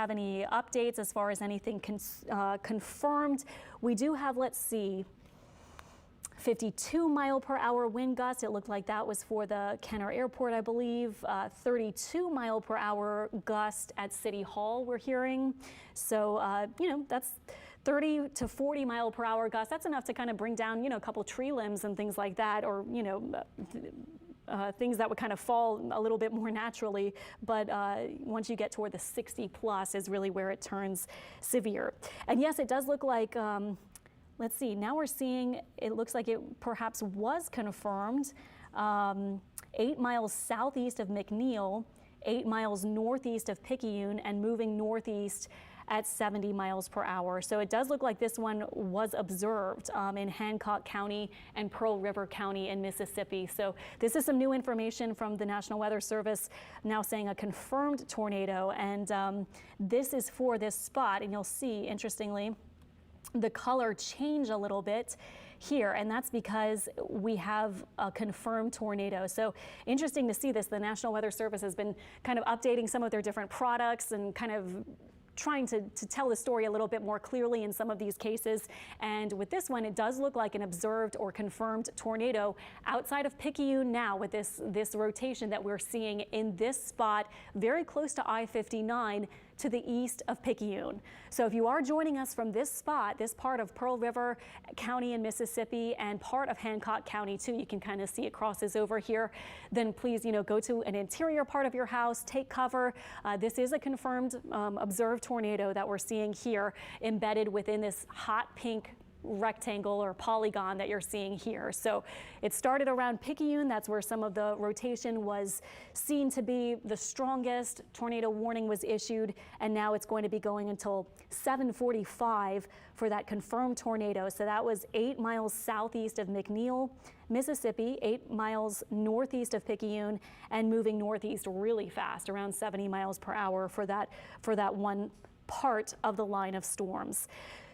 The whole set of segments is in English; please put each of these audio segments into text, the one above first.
have any updates as far as anything confirmed. We do have, let's see, 52-mile-per-hour wind gusts. It looked like that was for the Kenner Airport, I believe. 32-mile-per-hour gust at City Hall we're hearing. So, you know, that's 30 to 40-mile-per-hour gusts. That's enough to kind of bring down, you know, a couple tree limbs and things like that, or, you know, things that would kind of fall a little bit more naturally. But once you get toward the 60 plus is really where it turns severe. And yes, it does look like, let's see, now we're seeing, it looks like it perhaps was confirmed 8 miles southeast of McNeil, 8 miles northeast of Picayune, and moving northeast at 70 miles per hour. So it does look like this one was observed in Hancock County and Pearl River County in Mississippi. So this is some new information from the National Weather Service now saying a confirmed tornado. And this is for this spot. And you'll see, interestingly, the color change a little bit here, and that's because we have a confirmed tornado. So interesting to see this. The National Weather Service has been kind of updating some of their different products and kind of trying to tell the story a little bit more clearly in some of these cases. And with this one, it does look like an observed or confirmed tornado outside of Picayune now, with this rotation that we're seeing in this spot very close to I-59 to the east of Picayune. So if you are joining us from this spot, this part of Pearl River County in Mississippi and part of Hancock County too, you can kind of see it crosses over here, then please, you know, go to an interior part of your house, take cover. This is a confirmed observed tornado that we're seeing here embedded within this hot pink rectangle or polygon that you're seeing here. So it started around Picayune. That's where some of the rotation was seen to be the strongest. Tornado warning was issued, and now it's going to be going until 7:45 for that confirmed tornado. So that was 8 miles southeast of McNeil, Mississippi, 8 miles northeast of Picayune, and moving northeast really fast, around 70 miles per hour for that one part of the line of storms.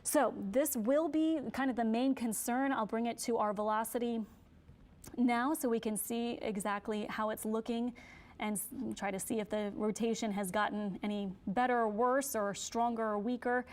So this will be kind of the main concern. I'll bring it to our velocity now so we can see exactly how it's looking and try to see if the rotation has gotten any better or worse or stronger or weaker.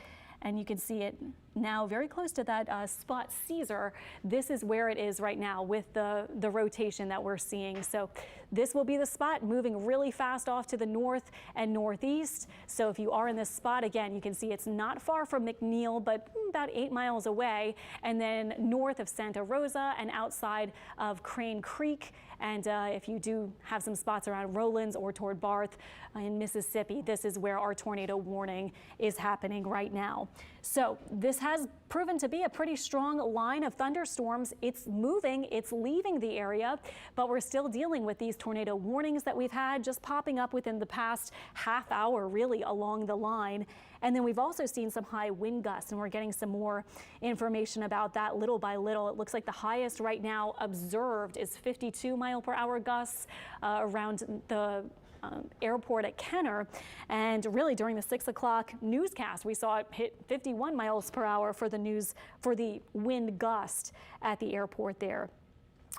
And you can see it now very close to that spot Caesar. This is where it is right now with the rotation that we're seeing. So this will be the spot moving really fast off to the north and northeast. So if you are in this spot, again, you can see it's not far from McNeil, but about 8 miles away, and then north of Santa Rosa and outside of Crane Creek. And if you do have some spots around Rollins or toward Barth in Mississippi, this is where our tornado warning is happening right now. So this has proven to be a pretty strong line of thunderstorms. It's moving, it's leaving the area, but we're still dealing with these tornado warnings that we've had just popping up within the past half hour, really, along the line. And then we've also seen some high wind gusts, and we're getting some more information about that little by little. It looks like the highest right now observed is 52-mile-per-hour gusts around the airport at Kenner. And really during the 6 o'clock newscast, we saw it hit 51 miles per hour for the wind gust at the airport there.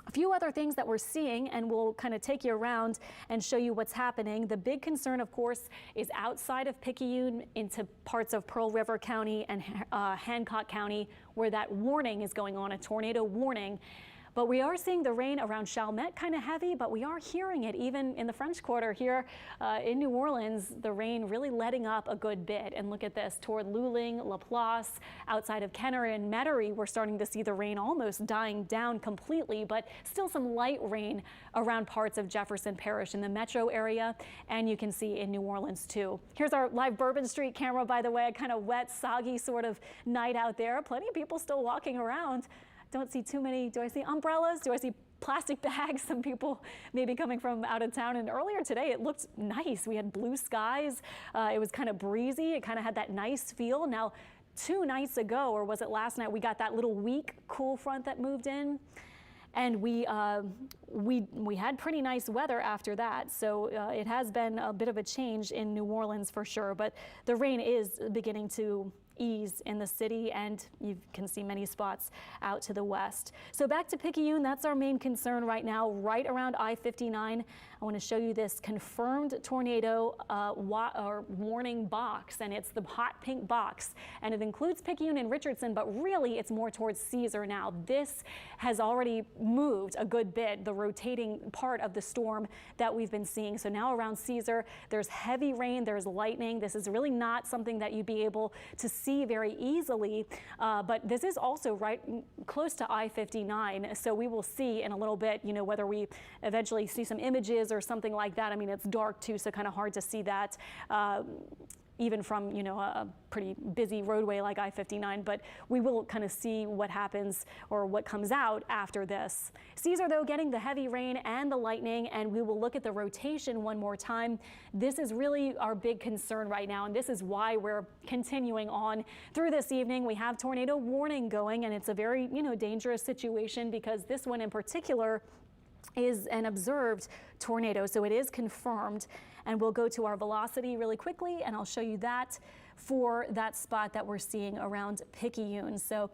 A few other things that we're seeing, and we'll kind of take you around and show you what's happening. The big concern, of course, is outside of Picayune into parts of Pearl River County and Hancock County, where that warning is going on, a tornado warning. But we are seeing the rain around Chalmette kind of heavy, but we are hearing it even in the French Quarter here in New Orleans, the rain really letting up a good bit. And look at this, toward Luling, Laplace, outside of Kenner and Metairie, we're starting to see the rain almost dying down completely, but still some light rain around parts of Jefferson Parish in the metro area. And you can see in New Orleans too. Here's our live Bourbon Street camera, by the way, a kind of wet, soggy sort of night out there. Plenty of people still walking around. Don't see too many. Do I see umbrellas? Do I see plastic bags? Some people maybe coming from out of town. And earlier today, it looked nice. We had blue skies. It was kind of breezy. It kind of had that nice feel. Now, 2 nights ago, or was it last night, we got that little weak cool front that moved in. And we had pretty nice weather after that. So it has been a bit of a change in New Orleans for sure. But the rain is beginning to ease in the city, and you can see many spots out to the west. So back to Picayune, that's our main concern right now, right around I-59. I want to show you this confirmed tornado warning box, and it's the hot pink box, and it includes Picayune and Richardson, but really it's more towards Caesar now. This has already moved a good bit, the rotating part of the storm that we've been seeing. So now around Caesar, there's heavy rain, there's lightning. This is really not something that you'd be able to see very easily, but this is also right close to I-59. So we will see in a little bit, you know, whether we eventually see some images or something like that. I mean, it's dark too, so kind of hard to see that. Even from, you know, a pretty busy roadway like I-59, but we will kind of see what happens or what comes out after this. Caesar, though, getting the heavy rain and the lightning, and we will look at the rotation one more time. This is really our big concern right now, and this is why we're continuing on through this evening. We have tornado warning going, and it's a very, you know, dangerous situation because this one in particular is an observed tornado, so it is confirmed. And we'll go to our velocity really quickly, and I'll show you that for that spot that we're seeing around Picayune. So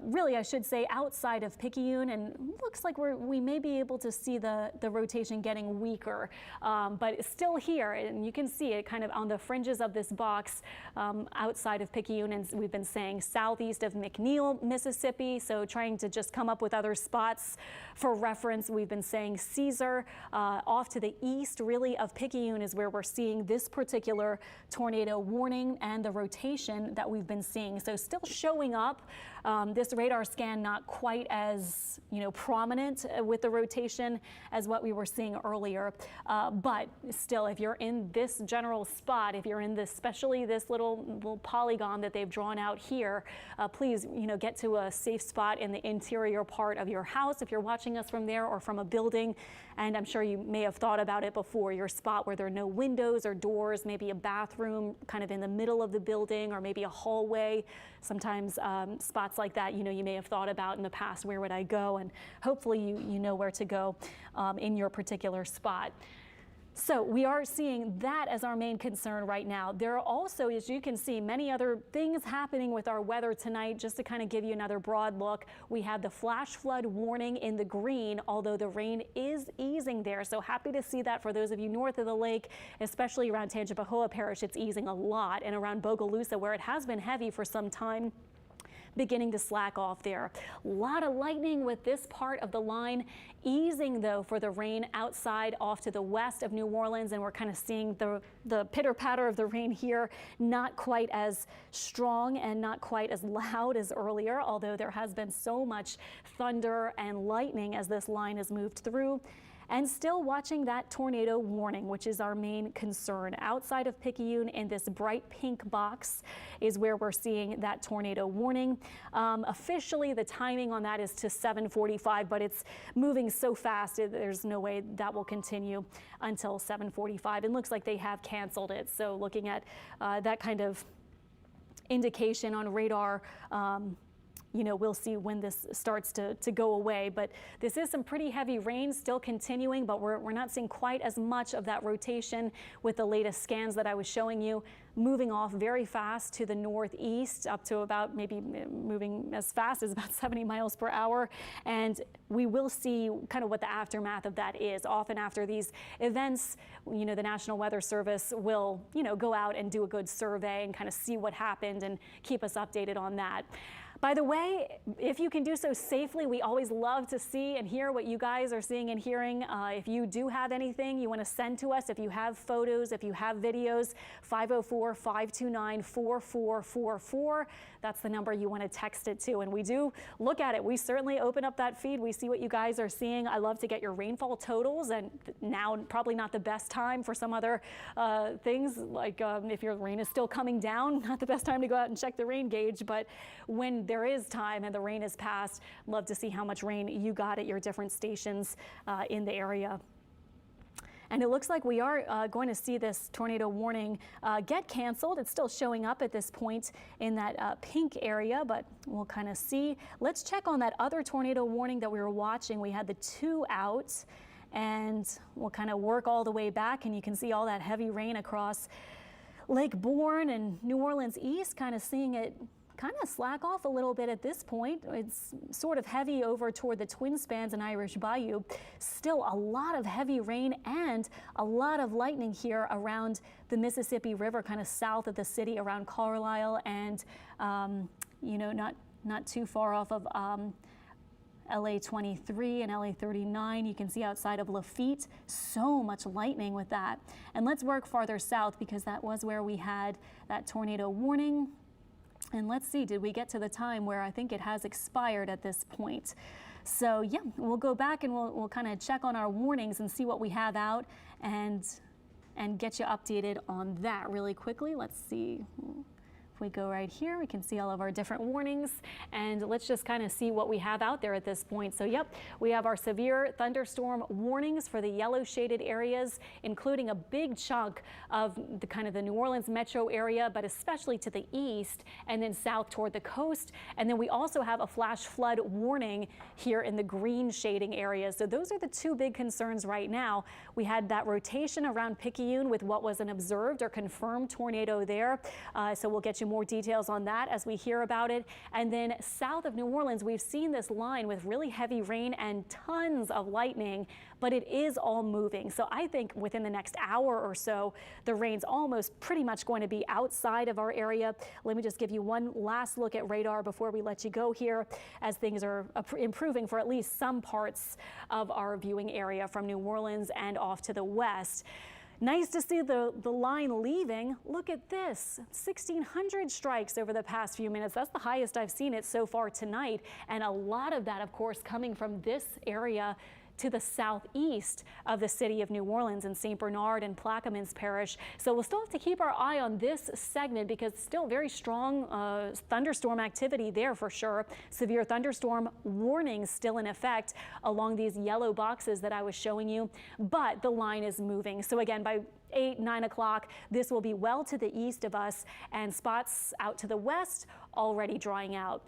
really, I should say outside of Picayune, and looks like we may be able to see the rotation getting weaker, but it's still here, and you can see it kind of on the fringes of this box outside of Picayune, and we've been saying southeast of McNeil, Mississippi, so trying to just come up with other spots for reference. We've been saying Caesar, off to the east really of Picayune is where we're seeing this particular tornado warning and the rotation that we've been seeing. So still showing up. This radar scan not quite as, you know, prominent with the rotation as what we were seeing earlier, but still, if you're in this general spot, if you're in this, especially this little polygon that they've drawn out here, please, you know, get to a safe spot in the interior part of your house if you're watching us from there or from a building. And I'm sure you may have thought about it before, your spot where there are no windows or doors, maybe a bathroom kind of in the middle of the building, or maybe a hallway. Sometimes spots like that, you know, you may have thought about in the past, where would I go? And hopefully you know where to go in your particular spot. So we are seeing that as our main concern right now. There are also, as you can see, many other things happening with our weather tonight. Just to kind of give you another broad look, we have the flash flood warning in the green, although the rain is easing there. So happy to see that for those of you north of the lake, especially around Tangipahoa Parish, it's easing a lot, and around Bogalusa, where it has been heavy for some time, beginning to slack off there. A lot of lightning with this part of the line, easing though for the rain outside off to the west of New Orleans, and we're kind of seeing the pitter patter of the rain here, not quite as strong and not quite as loud as earlier, although there has been so much thunder and lightning as this line has moved through. And still watching that tornado warning, which is our main concern. Outside of Picayune in this bright pink box is where we're seeing that tornado warning. Officially, the timing on that is to 7:45, but it's moving so fast, there's no way that will continue until 7:45. And looks like they have canceled it. So looking at that kind of indication on radar, you know, we'll see when this starts to go away. But this is some pretty heavy rain still continuing, but we're not seeing quite as much of that rotation with the latest scans that I was showing you. Moving off very fast to the northeast, up to about maybe moving as fast as about 70 miles per hour. And we will see kind of what the aftermath of that is. Often after these events, you know, the National Weather Service will, you know, go out and do a good survey and kind of see what happened and keep us updated on that. By the way, if you can do so safely, we always love to see and hear what you guys are seeing and hearing. If you do have anything you want to send to us, if you have photos, if you have videos, 504-529-4444. That's the number you want to text it to. And we do look at it. We certainly open up that feed. We see what you guys are seeing. I love to get your rainfall totals. And now probably not the best time for some other things, like if your rain is still coming down, not the best time to go out and check the rain gauge. But when there is time and the rain is past, love to see how much rain you got at your different stations in the area. And it looks like we are going to see this tornado warning get canceled. It's still showing up at this point in that pink area, but we'll kind of see. Let's check on that other tornado warning that we were watching. We had the 2 out, and we'll kind of work all the way back, and you can see all that heavy rain across Lake Bourne and New Orleans East, kind of seeing it kind of slack off a little bit at this point. It's sort of heavy over toward the Twin Spans and Irish Bayou. Still a lot of heavy rain and a lot of lightning here around the Mississippi River, kind of south of the city around Carlisle and, you know, not too far off of LA 23 and LA 39. You can see outside of Lafitte, so much lightning with that. And let's work farther south because that was where we had that tornado warning. And let's see, did we get to the time where I think it has expired at this point? So yeah, we'll go back and we'll kind of check on our warnings and see what we have out and get you updated on that really quickly. Let's see. If we go right here, we can see all of our different warnings, and let's just kind of see what we have out there at this point. So yep, we have our severe thunderstorm warnings for the yellow shaded areas, including a big chunk of the kind of the New Orleans metro area, but especially to the east and then south toward the coast. And then we also have a flash flood warning here in the green shading areas. So those are the two big concerns right now. We had that rotation around Picayune with what was an observed or confirmed tornado there. So we'll get you more details on that as we hear about it. And then south of New Orleans, we've seen this line with really heavy rain and tons of lightning, but it is all moving. So I think within the next hour or so, the rain's almost pretty much going to be outside of our area. Let me just give you one last look at radar before we let you go here, as things are improving for at least some parts of our viewing area from New Orleans and off to the west. Nice to see the line leaving. Look at this, 1,600 strikes over the past few minutes. That's the highest I've seen it so far tonight. And a lot of that, of course, coming from this area to the southeast of the city of New Orleans in St. Bernard and Plaquemines Parish. So we'll still have to keep our eye on this segment because still very strong thunderstorm activity there for sure. Severe thunderstorm warnings still in effect along these yellow boxes that I was showing you, but the line is moving. So again, by 8, 9 o'clock, this will be well to the east of us and spots out to the west already drying out.